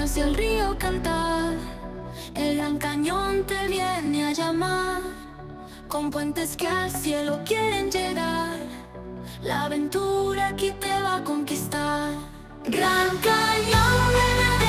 montañas y el río cantar. El Gran Cañón te viene a llamar, con puentes que al cielo quieren llegar. La aventura aquí te va a conquistar. Gran Cañón, ven a